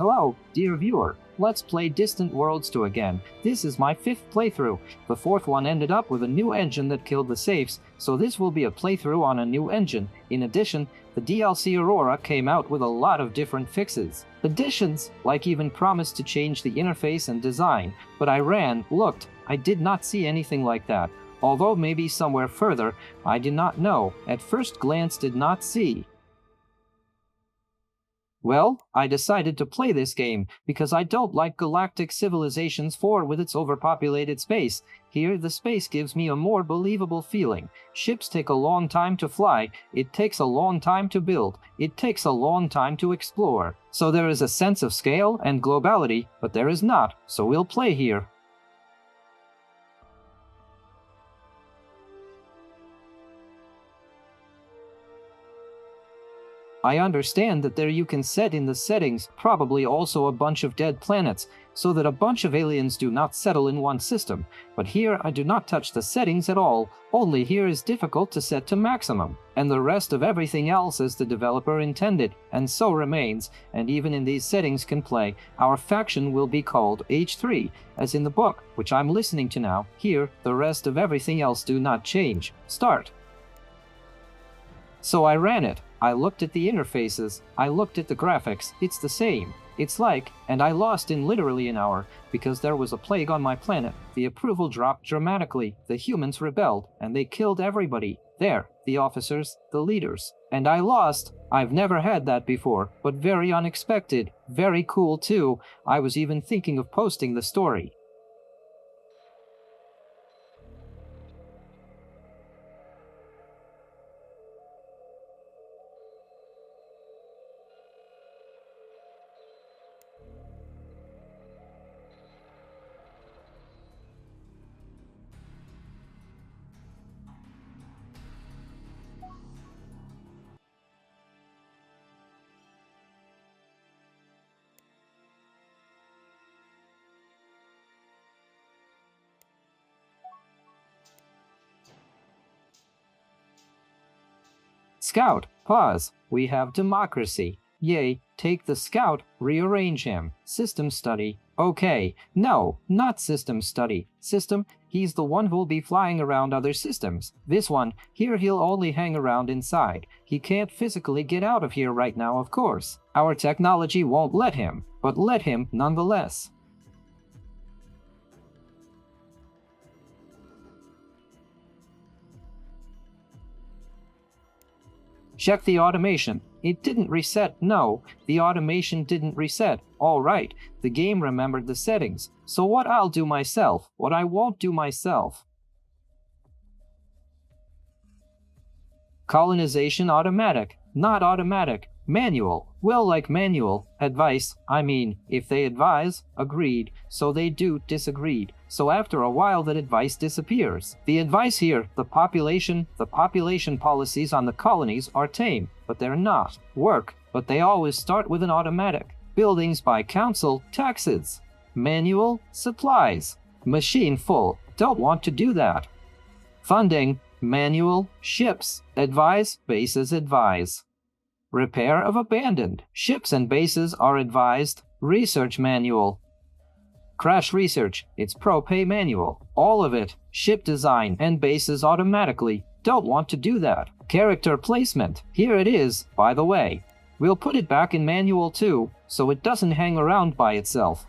Hello, dear viewer. Let's play Distant Worlds 2 again. This is my 5th playthrough. The 4th one ended up with a new engine that killed the safes, so this will be a playthrough on a new engine. In addition, the DLC Aurora came out with a lot of different fixes. Additions, like even promised to change the interface and design, but I looked, I did not see anything like that. Although maybe somewhere further, I did not know, at first glance did not see. Well, I decided to play this game because I don't like Galactic Civilizations 4 with its overpopulated space. Here, the space gives me a more believable feeling. Ships take a long time to fly, it takes a long time to build, it takes a long time to explore. So there is a sense of scale and globality, but there is not, so we'll play here. I understand that there you can set in the settings probably also a bunch of dead planets, so that a bunch of aliens do not settle in one system, but here I do not touch the settings at all, only here is difficult to set to maximum, and the rest of everything else as the developer intended, and so remains, and even in these settings can play. Our faction will be called H3, as in the book, which I'm listening to now. Here, the rest of everything else do not change. Start. So I ran it. I looked at the interfaces, I looked at the graphics, it's the same. It's like, and I lost in literally an hour, because there was a plague on my planet. The approval dropped dramatically, the humans rebelled, and they killed everybody. There, the officers, the leaders. And I lost. I've never had that before, but very unexpected. Very cool too. I was even thinking of posting the story. Scout, pause. We have democracy. Yay, take the scout, rearrange him. System study. Okay, no, not system study. System, he's the one who'll be flying around other systems. This one, here he'll only hang around inside. He can't physically get out of here right now, of course. Our technology won't let him, but let him nonetheless. Check the automation. It didn't reset. No, the automation didn't reset. Alright, the game remembered the settings. So what I'll do myself, what I won't do myself. Colonization automatic, not automatic. Manual, well, like manual. Advice, I mean, if they advise, agreed, so they do disagreed. So after a while that advice disappears. The advice here, the population policies on the colonies are tame, but they're not. Work, but they always start with an automatic. Buildings by council, taxes. Manual, supplies. Machine full, don't want to do that. Funding, manual, ships. Advise, bases advise. Repair of abandoned. Ships and bases are advised. Research manual. Crash research. It's pro-pay manual. All of it. Ship design and bases automatically. Don't want to do that. Character placement. Here it is, by the way. We'll put it back in manual too, so it doesn't hang around by itself.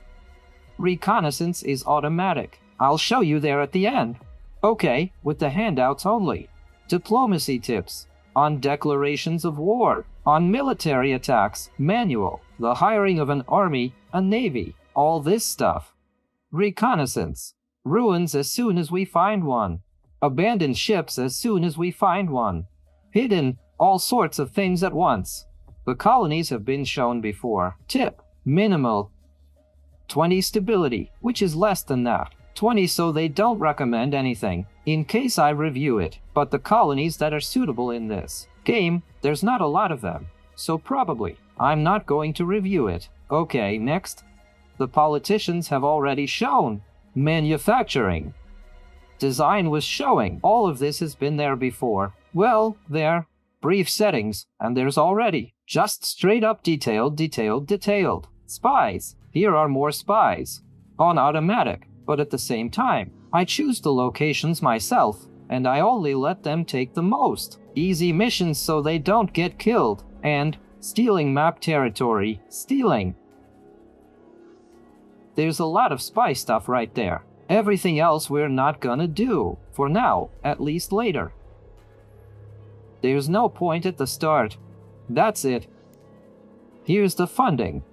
Reconnaissance is automatic. I'll show you there at the end. Okay, with the handouts only. Diplomacy tips. On declarations of war, on military attacks, manual, the hiring of an army, a navy, all this stuff. Reconnaissance, ruins as soon as we find one. Abandoned ships as soon as we find one. Hidden, all sorts of things at once. The colonies have been shown before. Tip, minimal. 20 stability, which is less than that. 20 so they don't recommend anything, in case I review it, but the colonies that are suitable in this game, there's not a lot of them, so probably, I'm not going to review it. Okay, next. The politicians have already shown. Manufacturing. Design was showing. All of this has been there before. Well, there. Brief settings, and there's already. Just straight up detailed. Spies. Here are more spies. On automatic, but at the same time, I choose the locations myself, and I only let them take the most easy missions so they don't get killed. And stealing map territory. Stealing. There's a lot of spy stuff right there. Everything else we're not gonna do. For now, at least later. There's no point at the start. That's it. Here's the funding.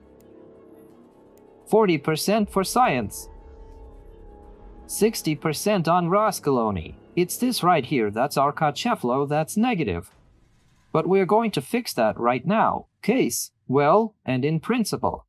40% for science. 60% on Roscoloni. It's this right here that's our Kacheflo that's negative. But we're going to fix that right now. Case, well, and in principle.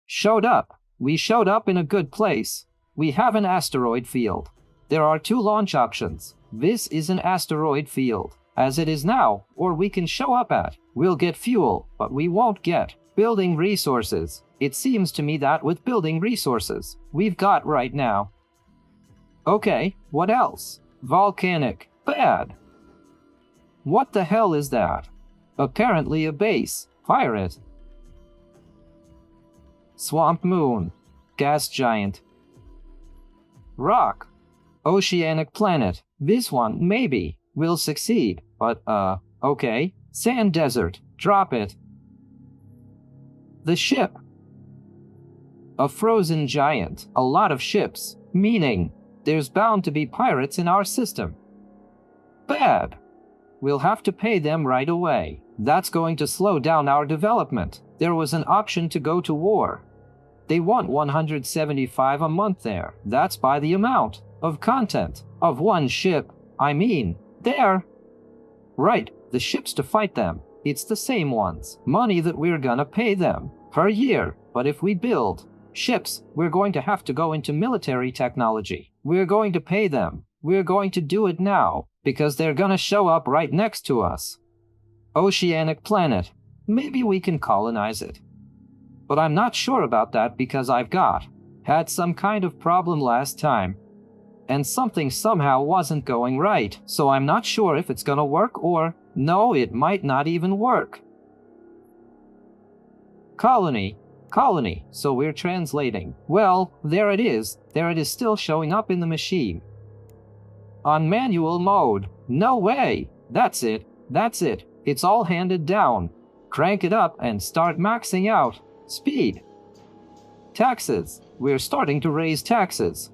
Showed up. We showed up in a good place. We have an asteroid field. There are 2 launch options. This is an asteroid field, as it is now, or we can show up at. We'll get fuel, but we won't get building resources. It seems to me that with building resources, we've got right now. Okay, what else? Volcanic. Bad. What the hell is that? Apparently a base. Fire it. Swamp moon. Gas giant. Rock. Oceanic planet. This one, maybe, will succeed, but, okay. Sand desert. Drop it. The ship. A frozen giant. A lot of ships. Meaning, there's bound to be pirates in our system. Bad. We'll have to pay them right away. That's going to slow down our development. There was an option to go to war. They want 175 a month there. That's by the amount of content of one ship. I mean, there. Right, the ships to fight them. It's the same ones. Money that we're gonna pay them per year. But if we build ships, we're going to have to go into military technology. We're going to pay them. We're going to do it now, because they're gonna show up right next to us. Oceanic planet. Maybe we can colonize it. But I'm not sure about that because I've had some kind of problem last time. And something somehow wasn't going right, so I'm not sure if it's gonna work or, no, it might not even work. Colony. Colony, so we're translating. Well, there it is. There it is still showing up in the machine. On manual mode. No way. That's it. That's it. It's all handed down. Crank it up and start maxing out. Speed. Taxes. We're starting to raise taxes.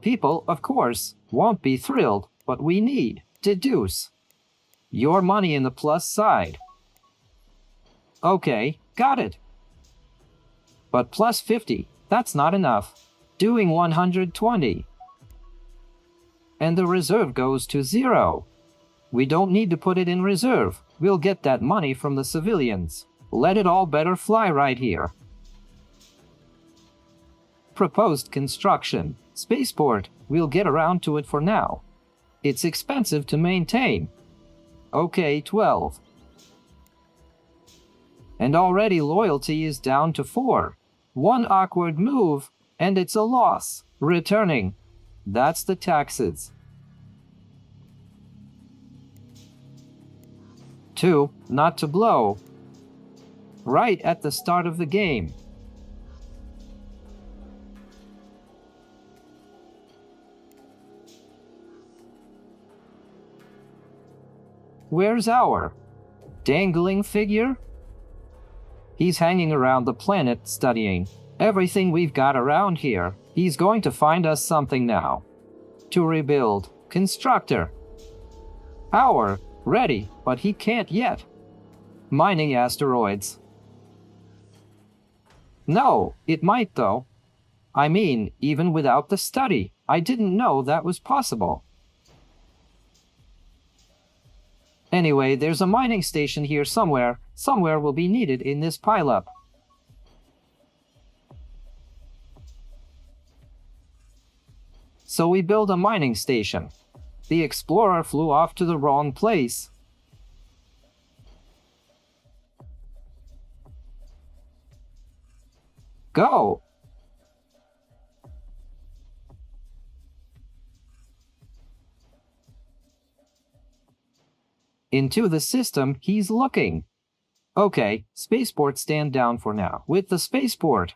People, of course, won't be thrilled, but we need deduce your money in the plus side. Okay, got it. But plus 50, that's not enough. Doing 120. And the reserve goes to 0. We don't need to put it in reserve. We'll get that money from the civilians. Let it all better fly right here. Proposed construction. Spaceport. We'll get around to it for now. It's expensive to maintain. Okay, 12. And already loyalty is down to 4. One awkward move, and it's a loss. Returning. That's the taxes. 2. Not to blow. Right at the start of the game. Where's our dangling figure? He's hanging around the planet studying everything we've got around here. He's going to find us something now. To rebuild. Constructor. Power. Ready, but he can't yet. Mining asteroids. No, it might though. I mean, even without the study, I didn't know that was possible. Anyway, there's a mining station here somewhere. Somewhere will be needed in this pileup. So we build a mining station. The explorer flew off to the wrong place. Go! Into the system he's looking. Okay, spaceport stand down for now. With the spaceport.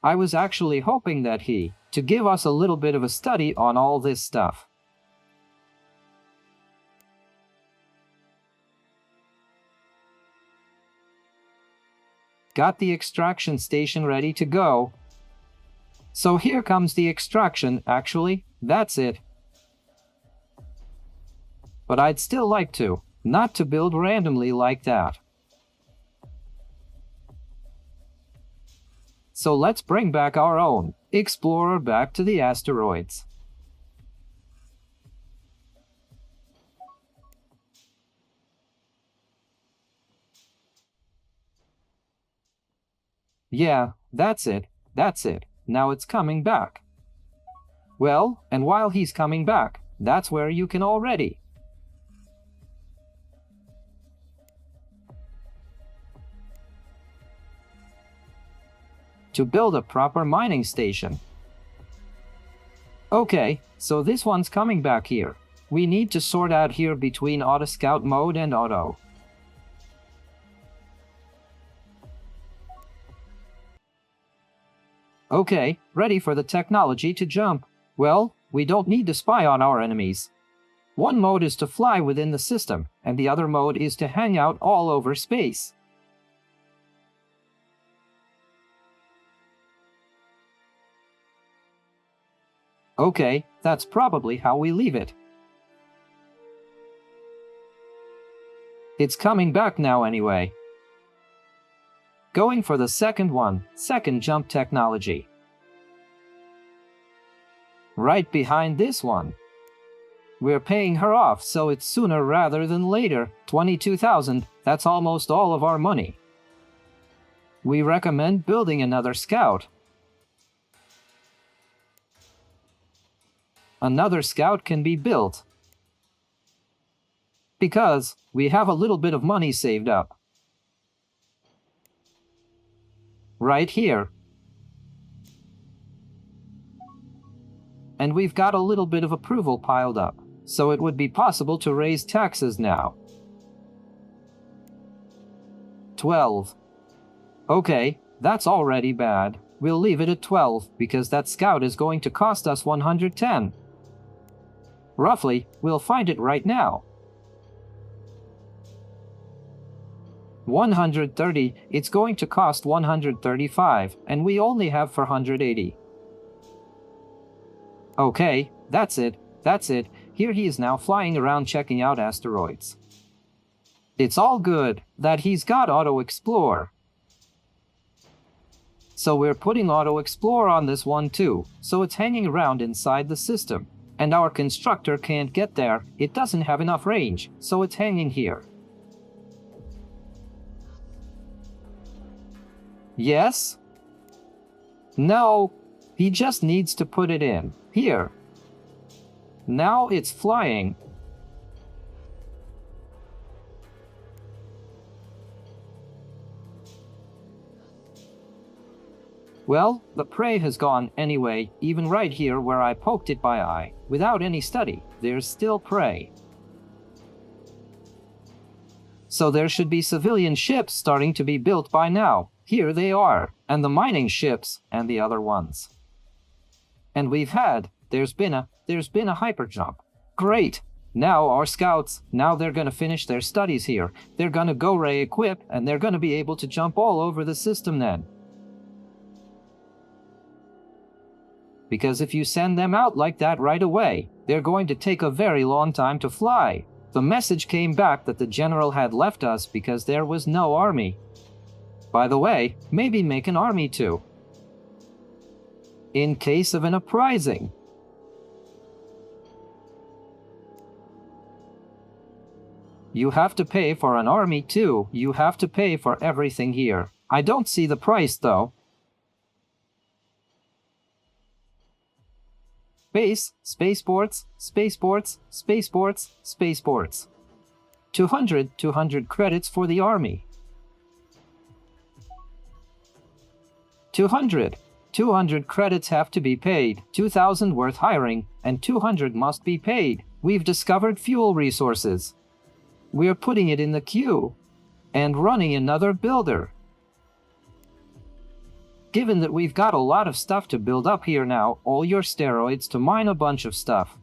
I was actually hoping that to give us a little bit of a study on all this stuff. Got the extraction station ready to go. So here comes the extraction, actually, that's it. But I'd still like not to build randomly like that. So let's bring back our own explorer back to the asteroids. Yeah, that's it. Now it's coming back. Well, and while he's coming back, that's where you can already to build a proper mining station. Okay, so this one's coming back here. We need to sort out here between auto scout mode and auto. Okay, ready for the technology to jump. Well, we don't need to spy on our enemies. One mode is to fly within the system, and the other mode is to hang out all over space. Okay, that's probably how we leave it. It's coming back now anyway. Going for the second one, second jump technology. Right behind this one. We're paying her off, so it's sooner rather than later. 22,000, that's almost all of our money. We recommend building another scout. Another scout can be built because we have a little bit of money saved up. Right here. And we've got a little bit of approval piled up, so it would be possible to raise taxes now. 12. Okay, that's already bad. We'll leave it at 12 because that scout is going to cost us 110. Roughly, we'll find it right now. 130, it's going to cost 135, and we only have 480. Okay, that's it. Here he is now flying around checking out asteroids. It's all good that he's got Auto Explore. So we're putting Auto Explore on this one too, so it's hanging around inside the system. And our constructor can't get there, it doesn't have enough range, so it's hanging here. Yes? No, he just needs to put it in. Here. Now it's flying. Well, the prey has gone anyway, even right here where I poked it by eye. Without any study, there's still prey. So there should be civilian ships starting to be built by now. Here they are, and the mining ships, and the other ones. And there's been a hyperjump. Great! Now our scouts, they're gonna finish their studies here. They're gonna go re-equip, and they're gonna be able to jump all over the system then. Because if you send them out like that right away, they're going to take a very long time to fly. The message came back that the general had left us because there was no army. By the way, maybe make an army too. In case of an uprising. You have to pay for an army too. You have to pay for everything here. I don't see the price though. Spaceports. 200 credits for the army. 200 credits have to be paid, 2,000 worth hiring, and 200 must be paid. We've discovered fuel resources. We're putting it in the queue and running another builder. Given that we've got a lot of stuff to build up here now, all your steroids to mine a bunch of stuff.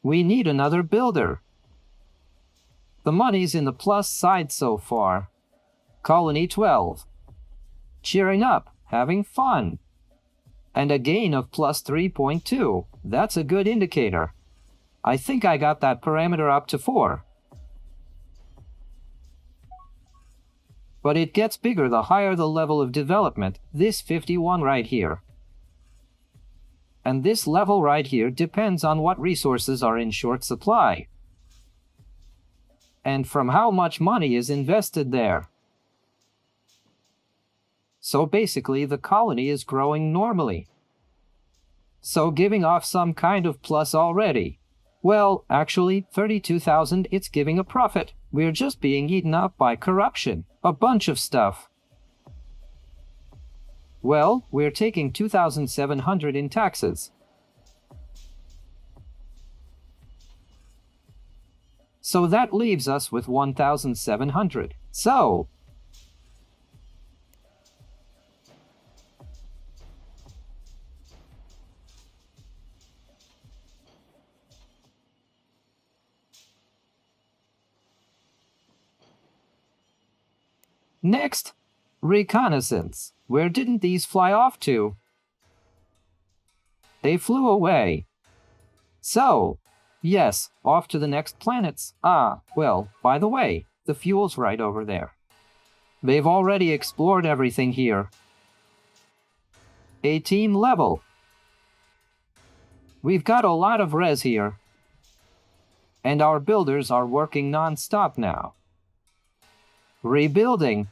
We need another builder. The money's in the plus side so far. Colony 12. Cheering up, having fun. And a gain of plus 3.2. That's a good indicator. I think I got that parameter up to 4. But it gets bigger the higher the level of development, this 51 right here. And this level right here depends on what resources are in short supply. And from how much money is invested there. So basically the colony is growing normally. So giving off some kind of plus already. Well, actually, 32,000, it's giving a profit. We're just being eaten up by corruption. A bunch of stuff. Well, we're taking 2,700 in taxes. So that leaves us with 1,700. So, next, reconnaissance. Where didn't these fly off to? They flew away. So, yes, off to the next planets. Ah, well, by the way, the fuel's right over there. They've already explored everything here. 18 level. We've got a lot of res here. And our builders are working non-stop now. Rebuilding.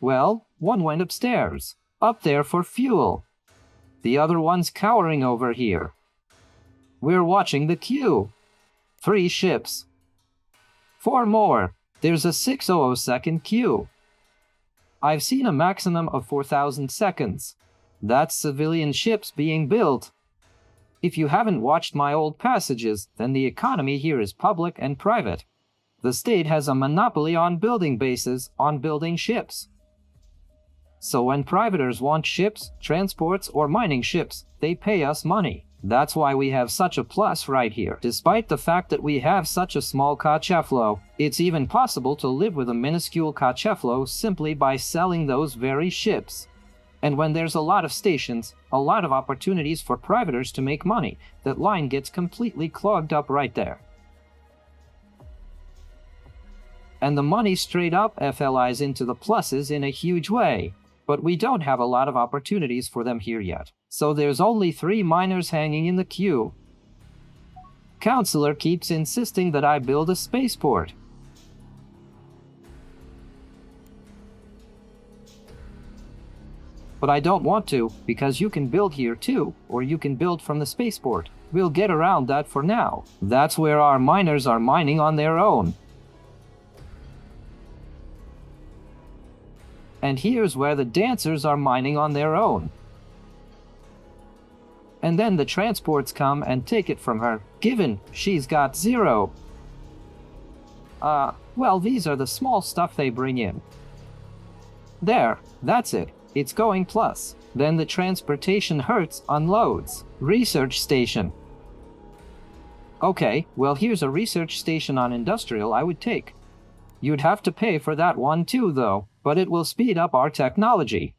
Well, one went upstairs, up there for fuel. The other one's cowering over here. We're watching the queue. 3 ships. 4 more. There's a 600-second queue. I've seen a maximum of 4,000 seconds. That's civilian ships being built. If you haven't watched my old passages, then the economy here is public and private. The state has a monopoly on building bases, on building ships. So when privaters want ships, transports, or mining ships, they pay us money. That's why we have such a plus right here. Despite the fact that we have such a small cash flow, it's even possible to live with a minuscule cash flow simply by selling those very ships. And when there's a lot of stations, a lot of opportunities for privaters to make money, that line gets completely clogged up right there. And the money straight up FLIs into the pluses in a huge way. But we don't have a lot of opportunities for them here yet. So there's only 3 miners hanging in the queue. Counselor keeps insisting that I build a spaceport. But I don't want to, because you can build here too, or you can build from the spaceport. We'll get around that for now. That's where our miners are mining on their own. And here's where the dancers are mining on their own. And then the transports come and take it from her, given she's got 0. Well, these are the small stuff they bring in. There, that's it. It's going plus. Then the transportation Hertz unloads. Research station. Okay, well here's a research station on industrial I would take. You'd have to pay for that one too, though, but it will speed up our technology.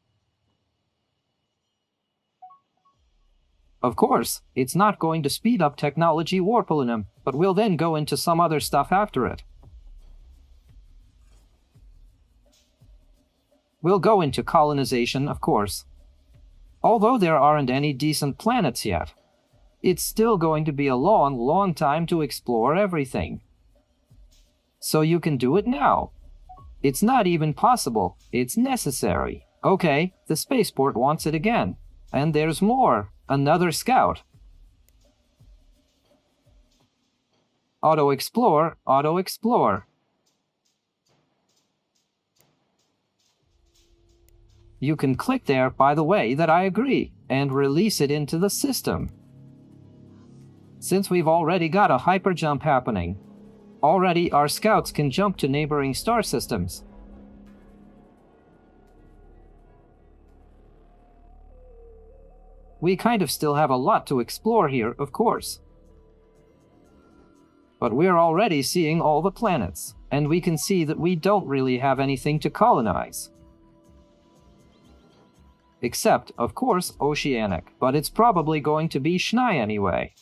Of course, it's not going to speed up technology warpillinum, but we'll then go into some other stuff after it. We'll go into colonization, of course. Although there aren't any decent planets yet, it's still going to be a long, long time to explore everything. So you can do it now. It's not even possible, it's necessary. Okay, the spaceport wants it again. And there's more. Another scout. Auto-explore, auto-explore. You can click there, by the way, that I agree, and release it into the system. Since we've already got a hyperjump happening, already our scouts can jump to neighboring star systems. We kind of still have a lot to explore here, of course. But we're already seeing all the planets, and we can see that we don't really have anything to colonize. Except, of course, oceanic, but it's probably going to be Schnee anyway.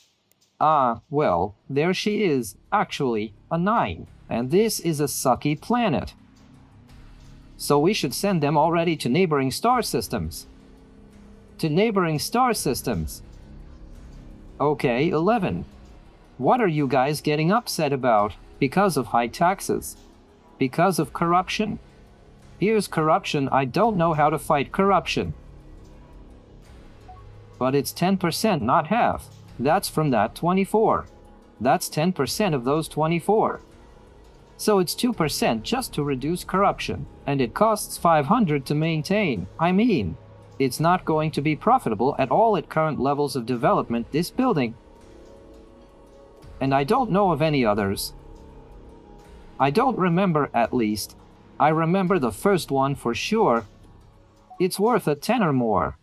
Ah, well, there she is, actually, a 9, and this is a sucky planet. So we should send them already to neighboring star systems. To neighboring star systems. Okay, 11. What are you guys getting upset about? Because of high taxes? Because of corruption? Here's corruption. I don't know how to fight corruption. But it's 10%, not half. That's from that 24. That's 10% of those 24. So it's 2% just to reduce corruption, and it costs 500 to maintain. I mean, it's not going to be profitable at all at current levels of development, this building. And I don't know of any others. I don't remember, at least. I remember the first one for sure. It's worth a 10 or more.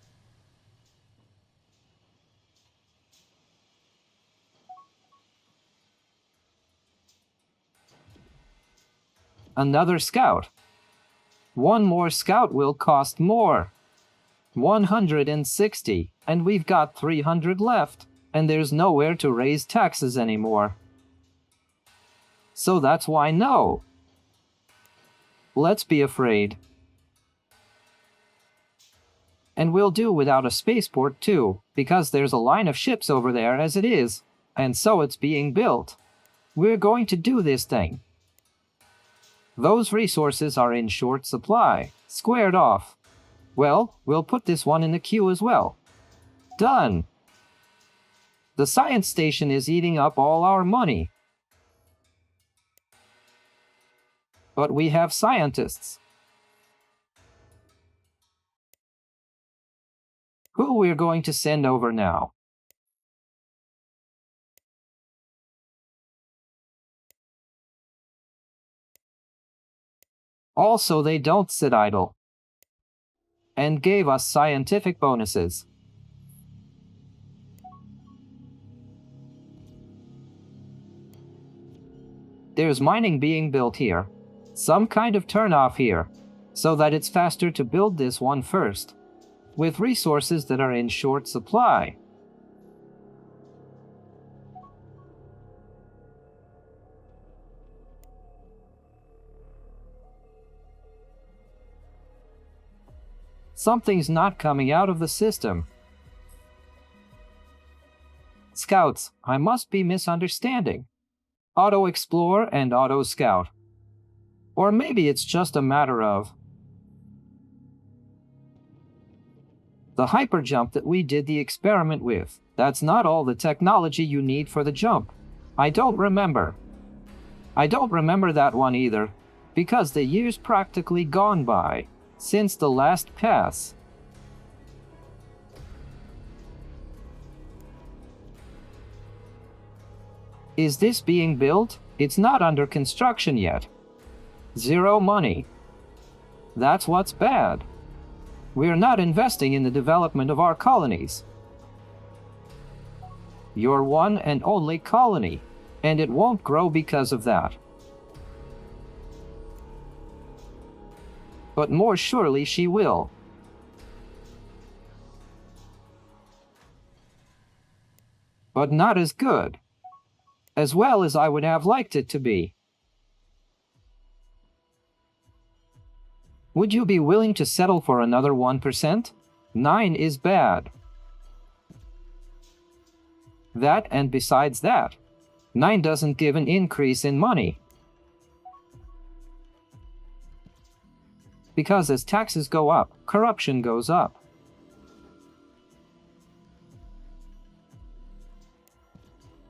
Another scout. One more scout will cost more. 160, and we've got 300 left, and there's nowhere to raise taxes anymore. So that's why no. Let's be afraid. And we'll do without a spaceport too, because there's a line of ships over there as it is, and so it's being built. We're going to do this thing. Those resources are in short supply, squared off. Well, we'll put this one in the queue as well. Done. The science station is eating up all our money. But we have scientists. Who we're going to send over now? Also, they don't sit idle. And gave us scientific bonuses. There's mining being built here. Some kind of turnoff here, so that it's faster to build this one first, with resources that are in short supply. Something's not coming out of the system. Scouts, I must be misunderstanding. Auto Explore and Auto Scout. Or maybe it's just a matter of the hyperjump that we did the experiment with. That's not all the technology you need for the jump. I don't remember. I don't remember that one either, because the year's practically gone by since the last pass. Is this being built? It's not under construction yet. 0 money. That's what's bad. We're not investing in the development of our colonies. Your one and only colony, and it won't grow because of that. But more surely she will. But not as good. As well as I would have liked it to be. Would you be willing to settle for another 1%? 9 is bad. That, and besides that, 9 doesn't give an increase in money. Because as taxes go up, corruption goes up.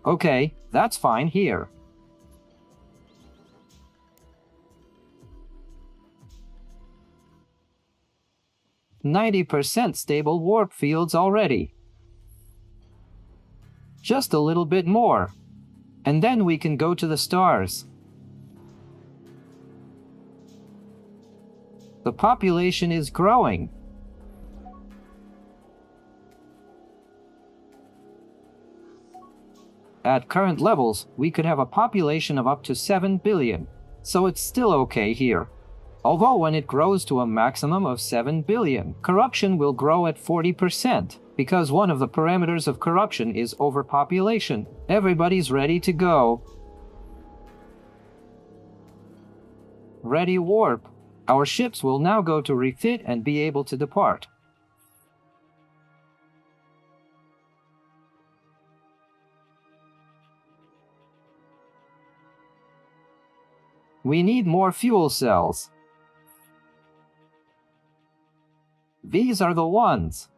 Okay, that's fine here. 90% stable warp fields already. Just a little bit more. And then we can go to the stars. The population is growing. At current levels, we could have a population of up to 7 billion, so it's still okay here. Although when it grows to a maximum of 7 billion, corruption will grow at 40%, because one of the parameters of corruption is overpopulation. Everybody's ready to go. Ready warp. Our ships will now go to refit and be able to depart. We need more fuel cells. These are the ones.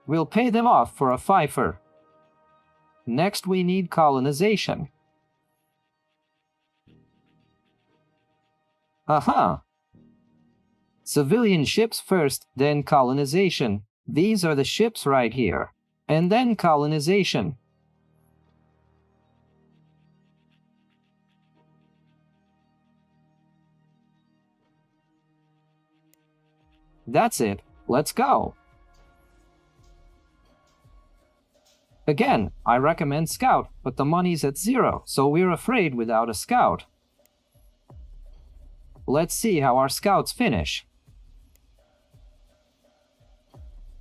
We'll pay them off for a fifer. Next we need colonization. Aha! Civilian ships first, then colonization. These are the ships right here. And then colonization. That's it. Let's go. Again, I recommend Scout, but the money's at 0, so we're afraid without a Scout. Let's see how our Scouts finish.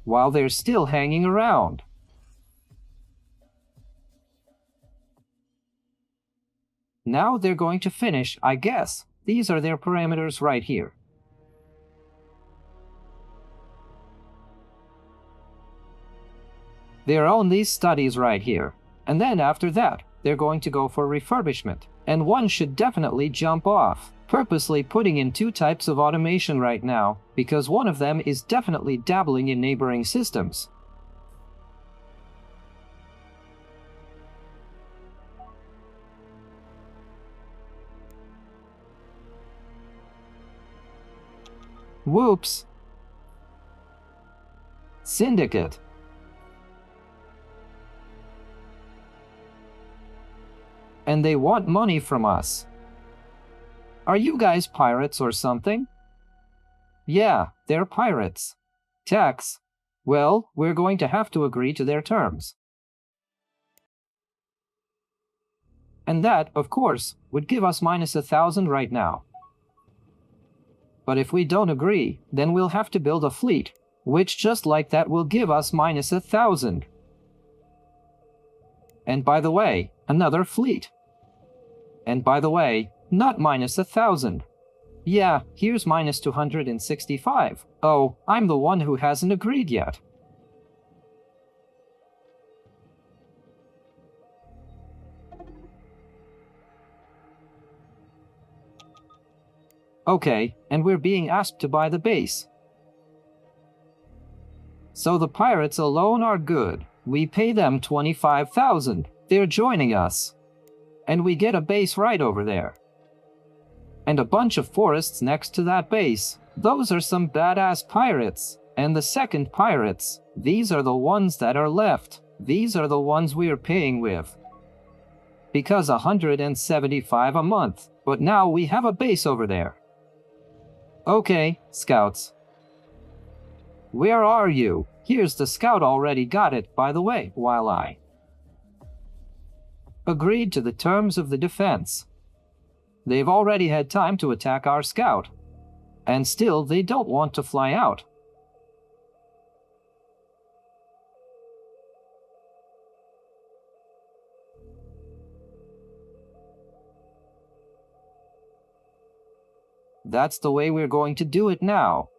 While they're still hanging around. Now they're going to finish, I guess. These are their parameters right here. They're on these studies right here. And then after that, they're going to go for refurbishment. And one should definitely jump off. Purposely putting in 2 types of automation right now, because one of them is definitely dabbling in neighboring systems. Whoops! Syndicate. And they want money from us. Are you guys pirates or something? Yeah, they're pirates. Tax. Well, we're going to have to agree to their terms. And that, of course, would give us minus 1,000 right now. But if we don't agree, then we'll have to build a fleet, which just like that will give us minus 1,000. And by the way, another fleet. And by the way, not minus 1,000. Yeah, here's minus 265. Oh, I'm the one who hasn't agreed yet. Okay, and we're being asked to buy the base. So the pirates alone are good. We pay them 25,000. They're joining us. And we get a base right over there. And a bunch of forests next to that base. Those are some badass pirates. And the second pirates, these are the ones that are left. These are the ones we are paying with. Because 175 a month. But now we have a base over there. Okay, scouts. Where are you? Here's the scout already got it, by the way, while I agreed to the terms of the defense. They've already had time to attack our scout. And still, they don't want to fly out. That's the way we're going to do it now.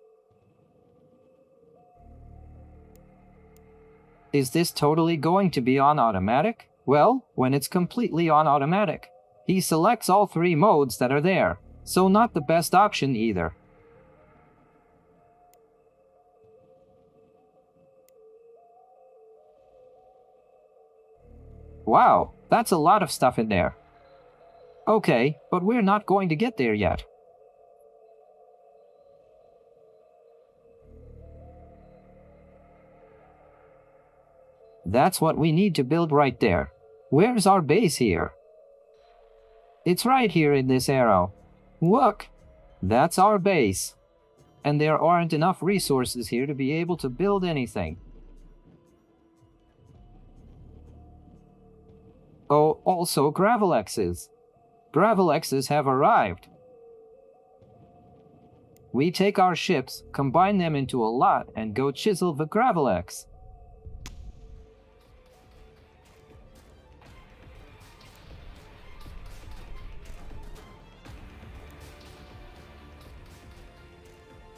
Is this totally going to be on automatic? Well, when it's completely on automatic, he selects all 3 modes that are there, so not the best option either. Wow, that's a lot of stuff in there. Okay, but we're not going to get there yet. That's what we need to build right there. Where's our base here? It's right here in this arrow. Look! That's our base. And there aren't enough resources here to be able to build anything. Oh, also gravel X's. Gravel X's have arrived. We take our ships, combine them into a lot, and go chisel the gravel X.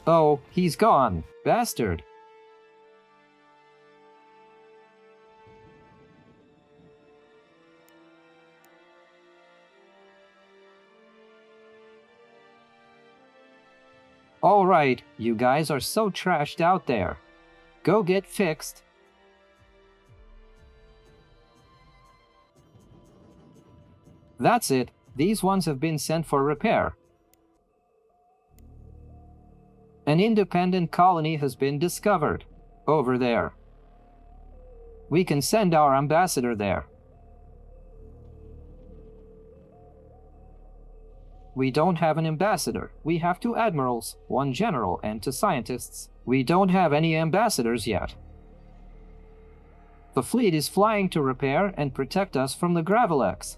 Oh, he's gone, bastard. Alright, you guys are so trashed out there. Go get fixed. That's it, these ones have been sent for repair. An independent colony has been discovered. Over there. We can send our ambassador there. We don't have an ambassador. We have 2 admirals, 1 general, and 2 scientists. We don't have any ambassadors yet. The fleet is flying to repair and protect us from the Gravelex.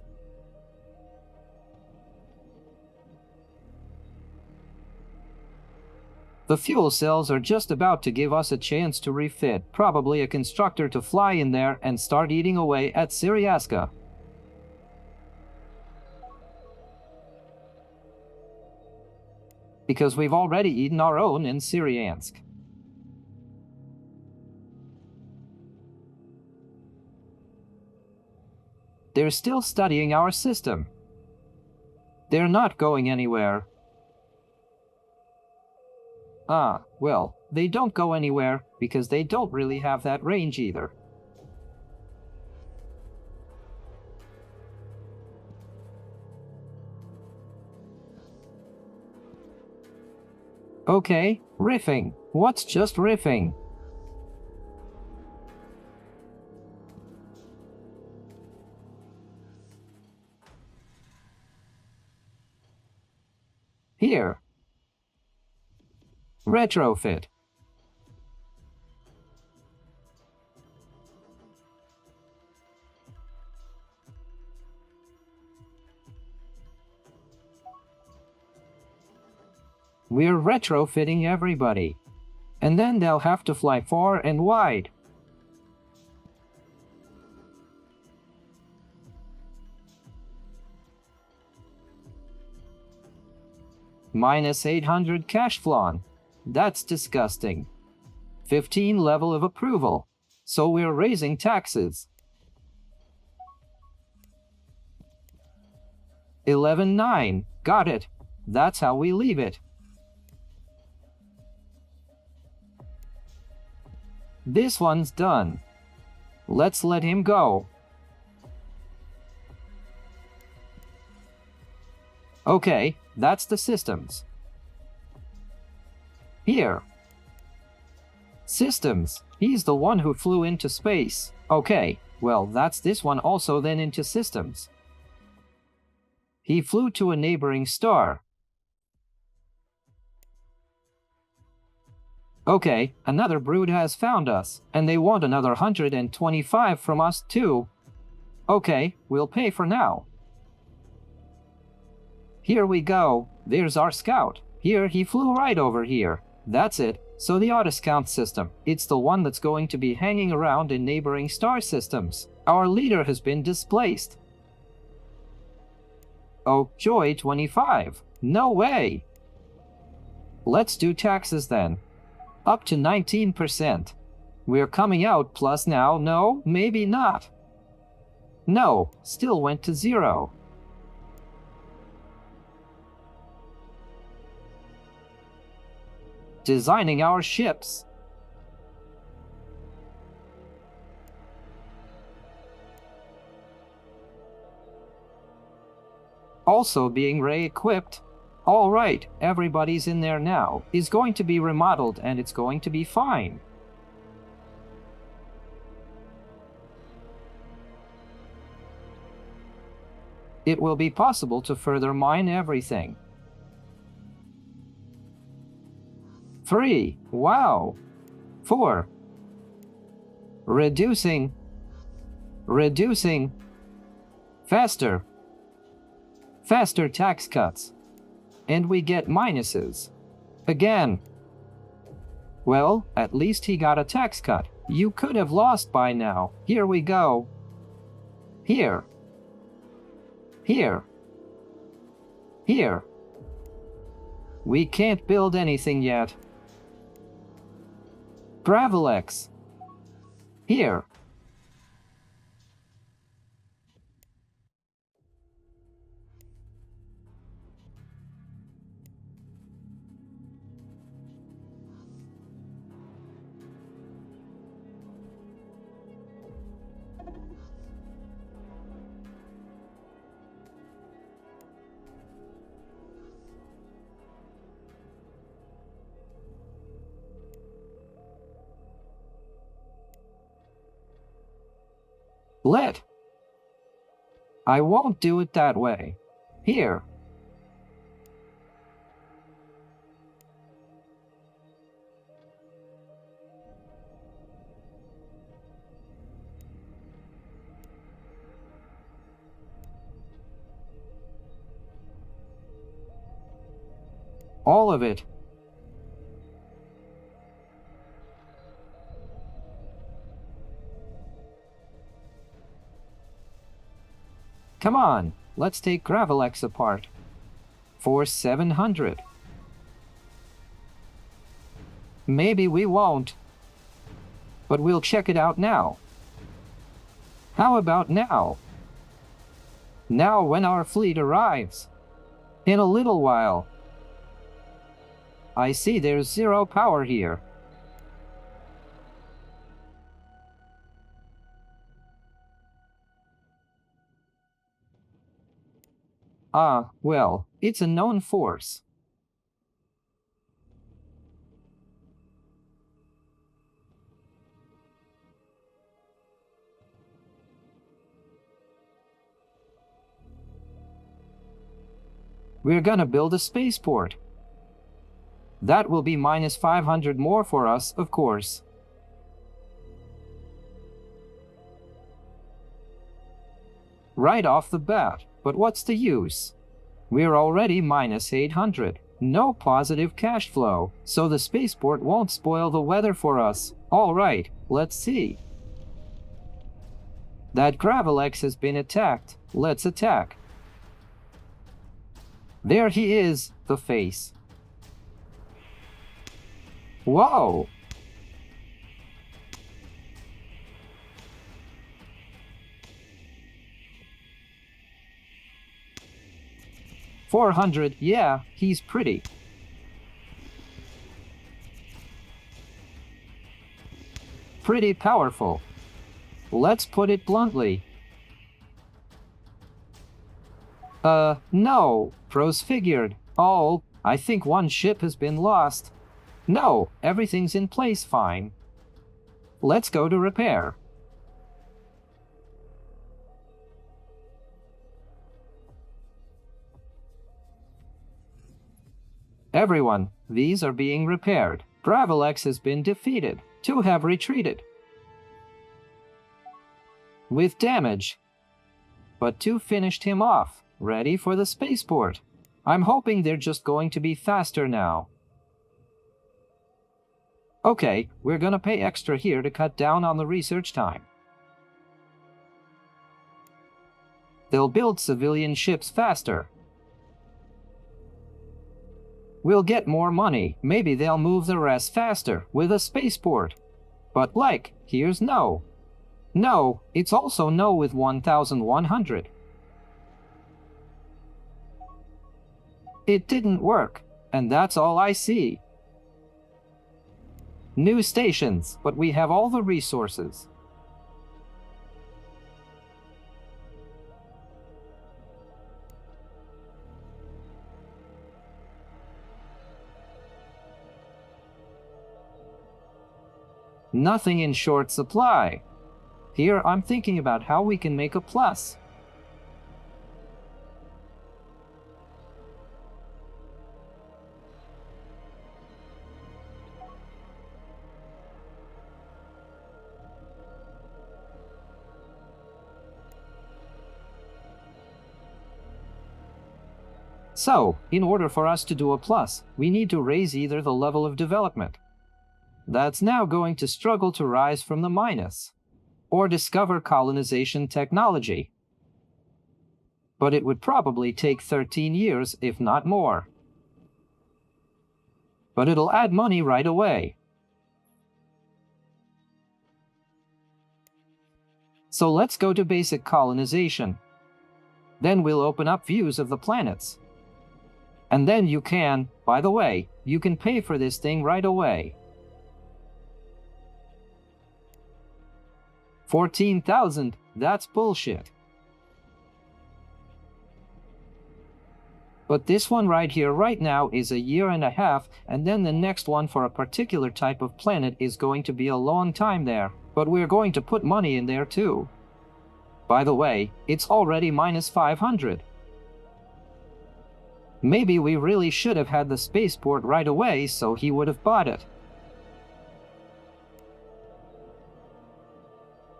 The fuel cells are just about to give us a chance to refit, probably a constructor to fly in there and start eating away at Siriaska. Because we've already eaten our own in Syriansk. They're still studying our system. They're not going anywhere. Ah, well, they don't go anywhere because they don't really have that range either. Okay, riffing. What's just riffing? Here. Retrofit. We're retrofitting everybody. And then they'll have to fly far and wide. Minus 800 cash flown. That's disgusting. 15 level of approval. So we're raising taxes. 11.9. Got it. That's how we leave it. This one's done. Let's let him go. Okay, that's the systems. Here. Systems. He's the one who flew into space. Okay, well, that's this one also then into systems. He flew to a neighboring star. Okay, another brood has found us, and they want another 125 from us too. Okay, we'll pay for now. Here we go. There's our scout. Here, he flew right over here. That's it. So the Autoscout system, it's the one that's going to be hanging around in neighboring star systems. Our leader has been displaced. Oh, joy 25. No way. Let's do taxes then. Up to 19%. We're coming out plus now. No, maybe not. No, still went to 0. Designing our ships. Also being re-equipped. All right, everybody's in there now. Is going to be remodeled and it's going to be fine. it will be possible to further mine everything. 3. Wow. 4. Reducing. Faster tax cuts. And we get minuses. Again. Well, at least he got a tax cut. You could have lost by now. Here we go. Here. We can't build anything yet. Gravelex. Here. I won't do it that way. Here. All of it. Come on, let's take Gravelex apart. For 700. Maybe we won't. But we'll check it out now. How about now? Now when our fleet arrives. In a little while. I see there's 0 power here. Ah, well, it's a known force. We're gonna build a spaceport. That will be minus 500 more for us, of course. Right off the bat. But what's the use? We're already minus 800. No positive cash flow, so the spaceport won't spoil the weather for us. All right, let's see. That Gravelex has been attacked. Let's attack. There he is, the face. Whoa! $400, yeah, he's pretty. Pretty powerful. Let's put it bluntly. No, pros figured. Oh, I think one ship has been lost. No, everything's in place fine. Let's go to repair. Everyone, these are being repaired. Gravelex has been defeated. 2 have retreated. With damage. But 2 finished him off, ready for the spaceport. I'm hoping they're just going to be faster now. Okay, we're gonna pay extra here to cut down on the research time. They'll build civilian ships faster. We'll get more money. Maybe they'll move the rest faster with a spaceport. But here's no. No, it's also no with 1,100. It didn't work, and that's all I see. New stations, but we have all the resources. Nothing in short supply. Here I'm thinking about how we can make a plus. So, in order for us to do a plus, we need to raise either the level of development. That's now going to struggle to rise from the minus, or discover colonization technology. But it would probably take 13 years, if not more. But it'll add money right away. So let's go to basic colonization. Then we'll open up views of the planets. And then you can, by the way, you can pay for this thing right away. 14,000, that's bullshit. But this one right here right now is a year and a half, and then the next one for a particular type of planet is going to be a long time there. But we're going to put money in there too. By the way, it's already minus 500. Maybe we really should have had the spaceport right away so he would have bought it.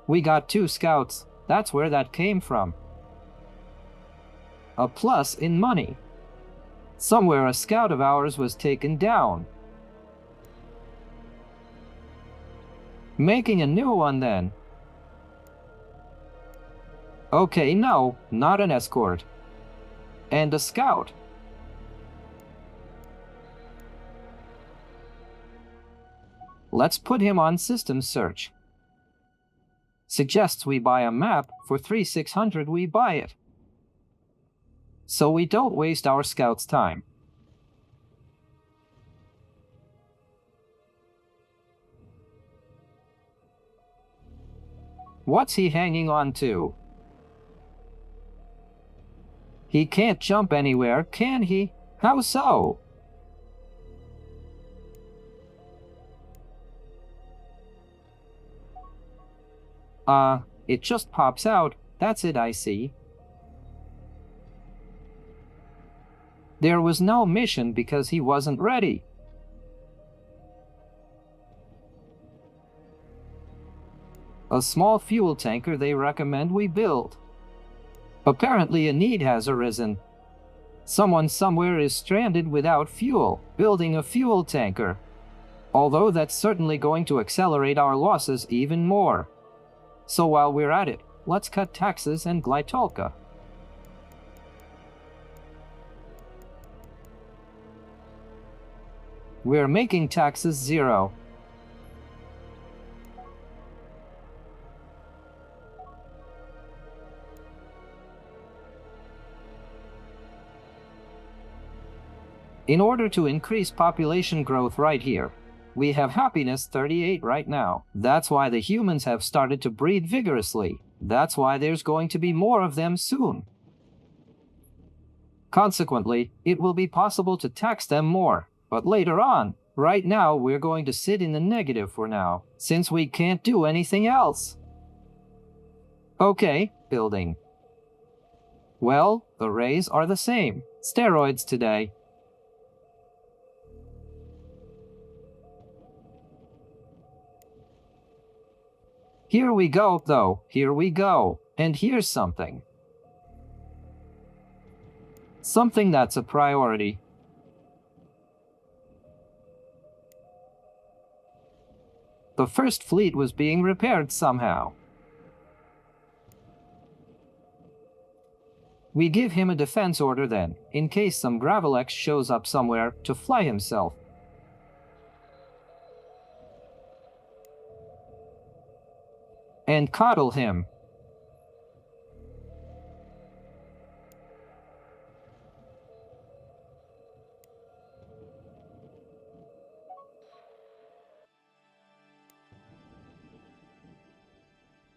We got 2 scouts, that's where that came from. A plus in money. Somewhere a scout of ours was taken down. Making a new one then. Okay, no, not an escort. And a scout. Let's put him on system search. Suggests we buy a map, for 3,600 we buy it. So we don't waste our scouts' time. What's he hanging on to? He can't jump anywhere, can he? How so? It just pops out. That's it, I see. There was no mission because he wasn't ready. A small fuel tanker they recommend we build. Apparently a need has arisen. Someone somewhere is stranded without fuel, building a fuel tanker. Although that's certainly going to accelerate our losses even more. So while we're at it, let's cut taxes and Glytolka. We're making taxes 0. In order to increase population growth right here, we have happiness 38 right now. That's why the humans have started to breed vigorously. That's why there's going to be more of them soon. Consequently, it will be possible to tax them more, but later on. Right now, we're going to sit in the negative for now, since we can't do anything else. Okay, building. Well, the rays are the same. Steroids today. Here we go, though. Here we go. And here's something. Something that's a priority. The first fleet was being repaired somehow. We give him a defense order then, in case some Gravelex shows up somewhere to fly himself. And coddle him.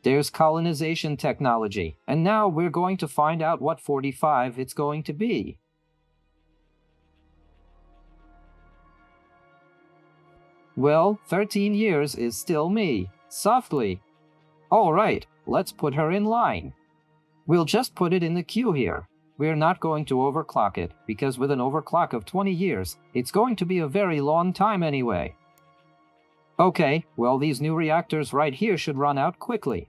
There's colonization technology, and now we're going to find out what 45 it's going to be. Well, 13 years is still me. Softly. All right, let's put her in line. We'll just put it in the queue here. We're not going to overclock it, because with an overclock of 20 years, it's going to be a very long time anyway. Okay, well, these new reactors right here should run out quickly.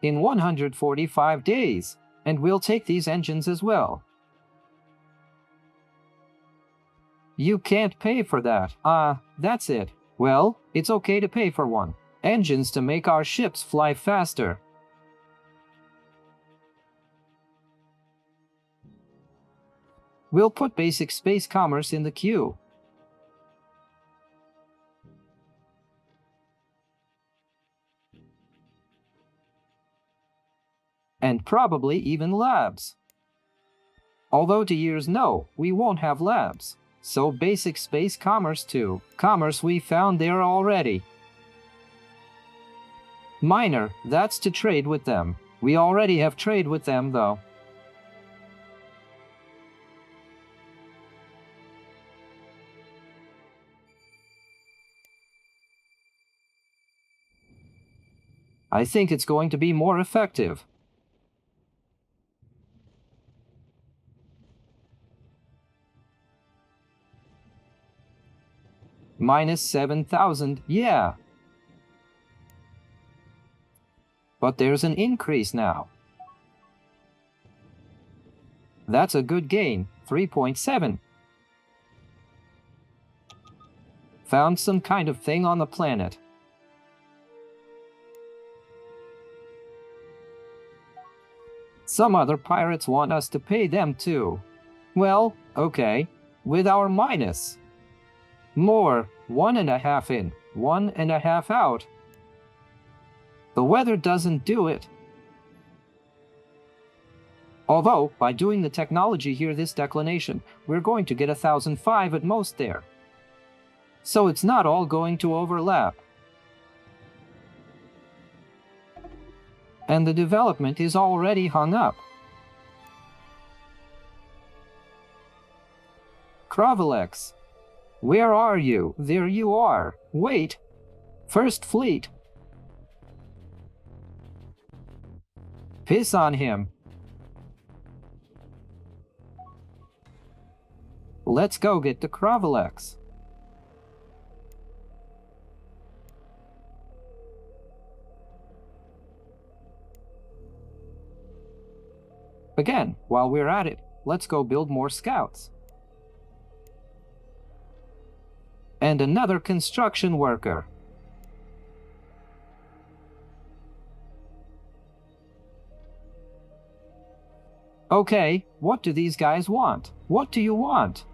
in 145 days, and we'll take these engines as well. You can't pay for that. That's it. Well, it's okay to pay for one. Engines to make our ships fly faster. We'll put basic space commerce in the queue. And probably even labs. Although to years no, we won't have labs. So basic space commerce too. Commerce we found there already. Minor, that's to trade with them. We already have trade with them though. I think it's going to be more effective. Minus 7,000, yeah. But there's an increase now. That's a good gain, 3.7. Found some kind of thing on the planet. Some other pirates want us to pay them too. Well, okay, with our minus. More, 1.5 in, 1.5 out. The weather doesn't do it. Although, by doing the technology here this declination, we're going to get 1,005 at most there. So it's not all going to overlap. And the development is already hung up. Kravalex, where are you? There you are. Wait. First Fleet. Piss on him. Let's go get the Kravalex. Again, while we're at it, let's go build more scouts. And another construction worker. Okay, what do these guys want? What do you want?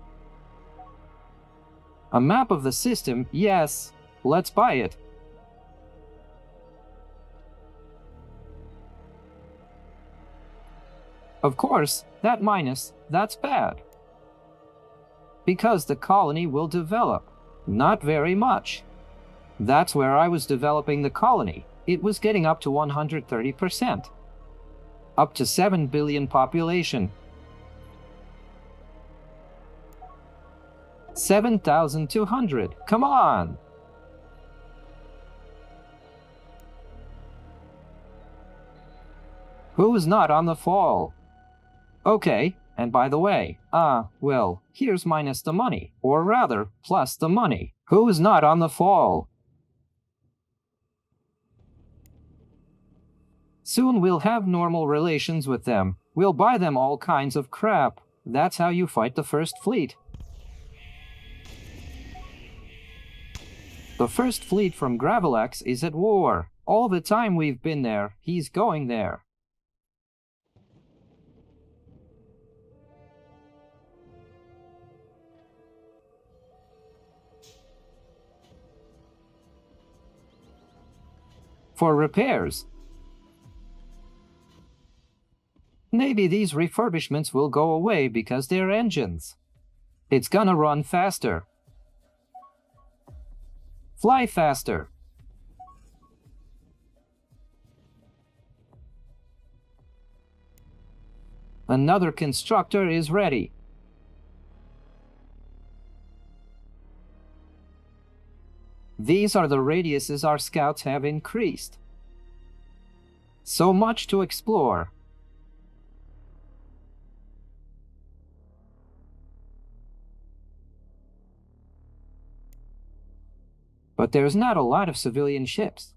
A map of the system, yes. Let's buy it. Of course, that minus, that's bad. Because the colony will develop. Not very much. That's where I was developing the colony. It was getting up to 130%. Up to 7 billion population. 7,200. Come on! Who's not on the fall? Okay, and by the way, well, here's minus the money, or rather, plus the money. Who's not on the fall? Soon we'll have normal relations with them. We'll buy them all kinds of crap. That's how you fight the First Fleet. The First Fleet from Gravelax is at war. All the time we've been there, he's going there. For repairs. Maybe these refurbishments will go away because they're engines. It's gonna run faster. Fly faster. Another constructor is ready. These are the radiuses our scouts have increased. So much to explore. But there's not a lot of civilian ships.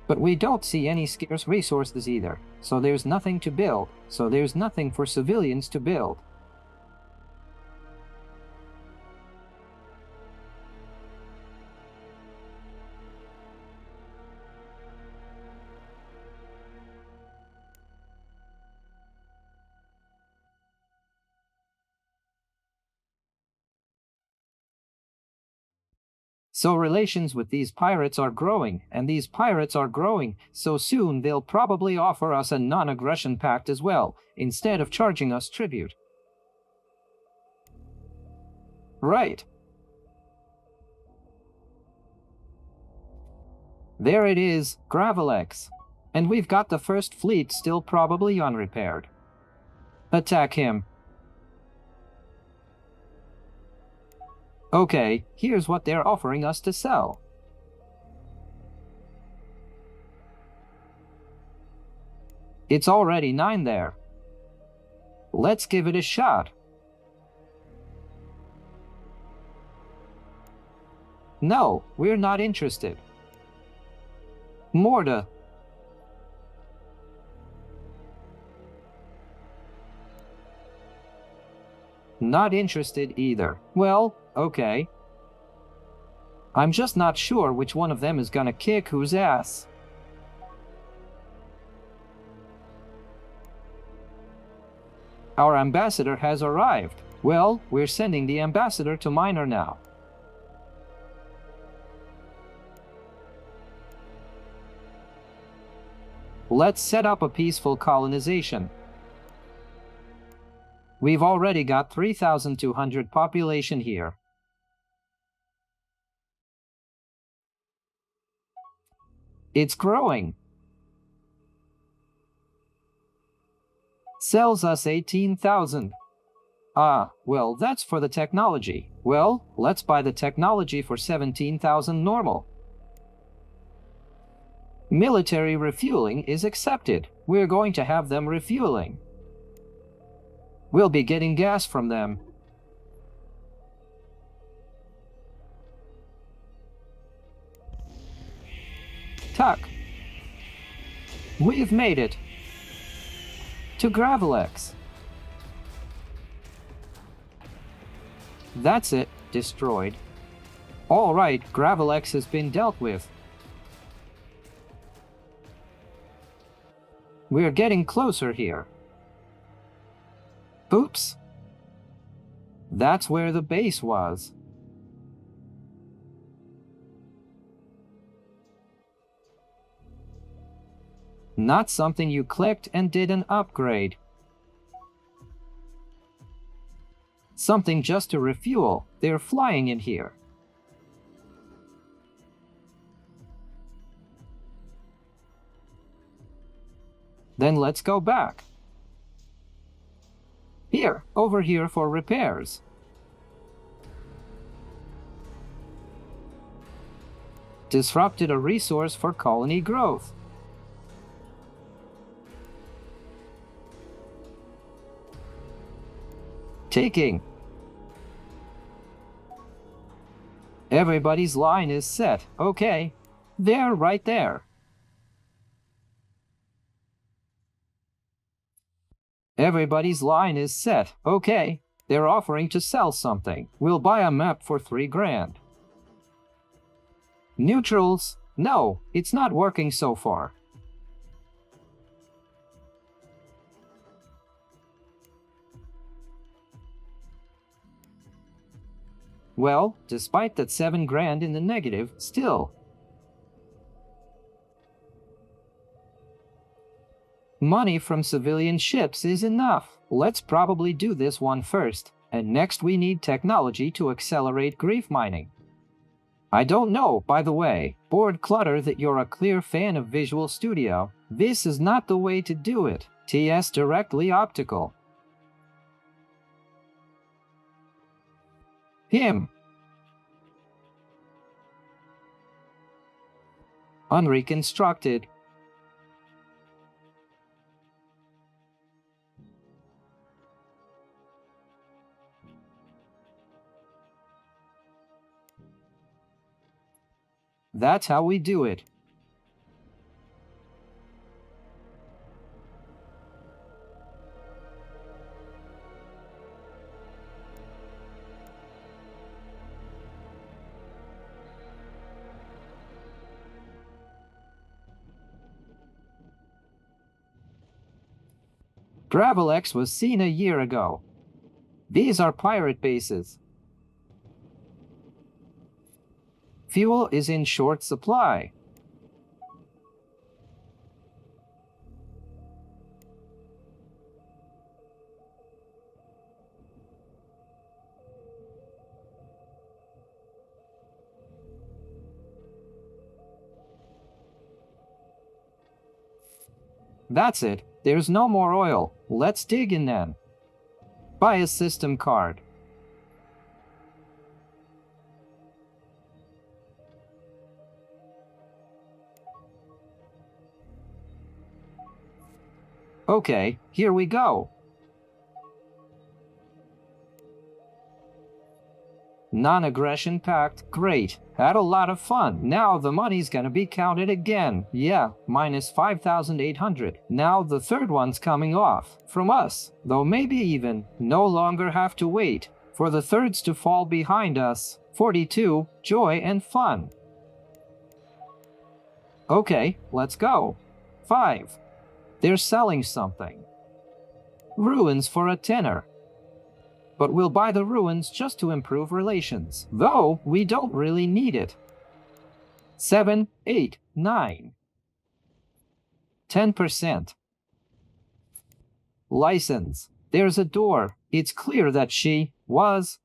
But we don't see any scarce resources either, so there's nothing to build, so there's nothing for civilians to build. So relations with these pirates are growing, and these pirates are growing, so soon they'll probably offer us a non-aggression pact as well, instead of charging us tribute. Right. There it is, Gravelex. And we've got the first fleet still probably unrepaired. Attack him. Okay, here's what they're offering us to sell. It's already 9 there. Let's give it a shot. No, we're not interested. Morta. Not interested either. Well, okay. I'm just not sure which one of them is gonna kick whose ass. Our ambassador has arrived. Well, we're sending the ambassador to Minor now. Let's set up a peaceful colonization. We've already got 3,200 population here. It's growing. Sells us 18,000. Ah, well, that's for the technology. Well, let's buy the technology for 17,000 normal. Military refueling is accepted. We're going to have them refueling. We'll be getting gas from them. Tuck. We've made it. To Gravelex. That's it, destroyed. Alright, Gravelex has been dealt with. We're getting closer here. Oops. That's where the base was. Not something you clicked and did an upgrade. Something just to refuel. They're flying in here. Then let's go back. Here, over here for repairs. Disrupted a resource for colony growth. Taking. Everybody's line is set. Okay. They're right there. Everybody's line is set. Okay. They're offering to sell something. We'll buy a map for 3 grand. Neutrals. No, it's not working so far. Well, despite that 7 grand in the negative, still. Money from civilian ships is enough. Let's probably do this one first, and next we need technology to accelerate grief mining. I don't know, by the way, Board Clutter, that you're a clear fan of Visual Studio. This is not the way to do it. TS directly optical. Him. Unreconstructed. That's how we do it. Gravelex was seen a year ago. These are pirate bases. Fuel is in short supply. That's it. There's no more oil. Let's dig in then. Buy a system card. Okay, here we go. Non-aggression pact, great. Had a lot of fun. Now the money's gonna be counted again. Yeah, minus 5,800. Now the third one's coming off. From us. Though maybe even no longer have to wait for the thirds to fall behind us. 42, joy and fun. Okay, let's go. 5. They're selling something. Ruins for a tenner. But we'll buy the ruins just to improve relations, though we don't really need it. 7, 8, 9. 10%. License. There's a door. It's clear that she was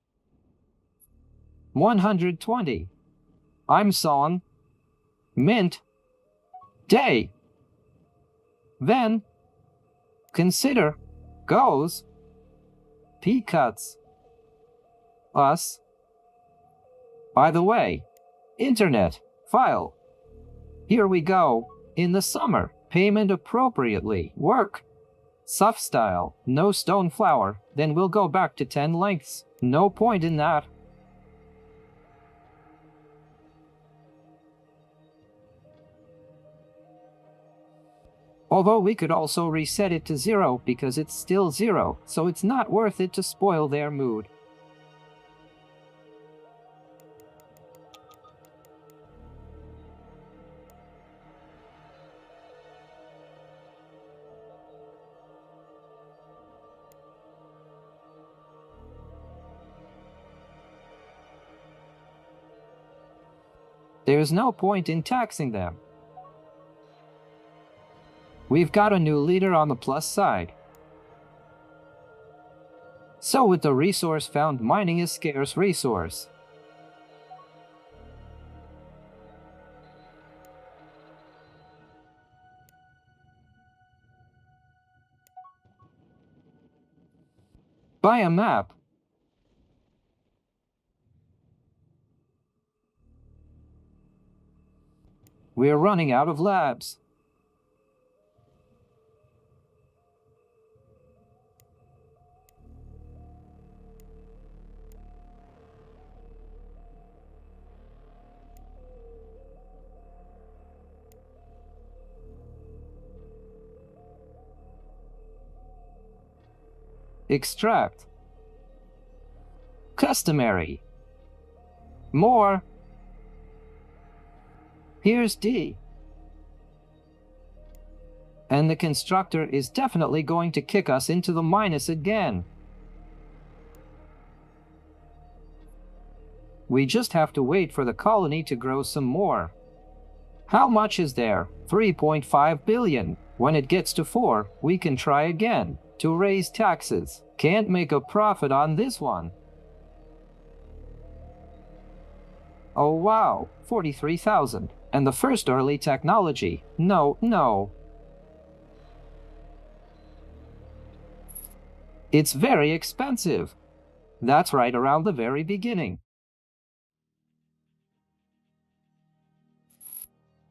120. I'm song. Mint. Day. Then. Consider. Goes. P cuts. Us. By the way, internet, file. Here we go. In the summer, payment appropriately. Work. Soft style, no stone flour. Then we'll go back to 10 lengths. No point in that. Although we could also reset it to 0 because it's still 0, so it's not worth it to spoil their mood. There's no point in taxing them. We've got a new leader on the plus side. So with the resource found, mining is scarce resource. Buy a map. We're running out of labs. Extract. Customary. More. Here's D. And the constructor is definitely going to kick us into the minus again. We just have to wait for the colony to grow some more. How much is there? 3.5 billion. When it gets to 4, we can try again. To raise taxes. Can't make a profit on this one. Oh wow, 43,000. And the first early technology. No. It's very expensive. That's right around the very beginning.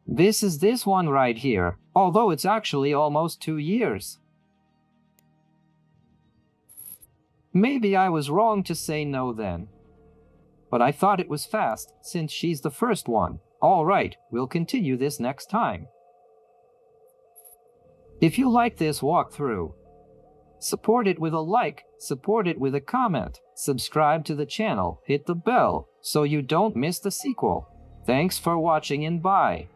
This is this one right here, although it's actually almost 2 years. Maybe I was wrong to say no then. But I thought it was fast, since she's the first one. All right, we'll continue this next time. If you like this walkthrough, support it with a like, support it with a comment, subscribe to the channel, hit the bell, so you don't miss the sequel. Thanks for watching and bye.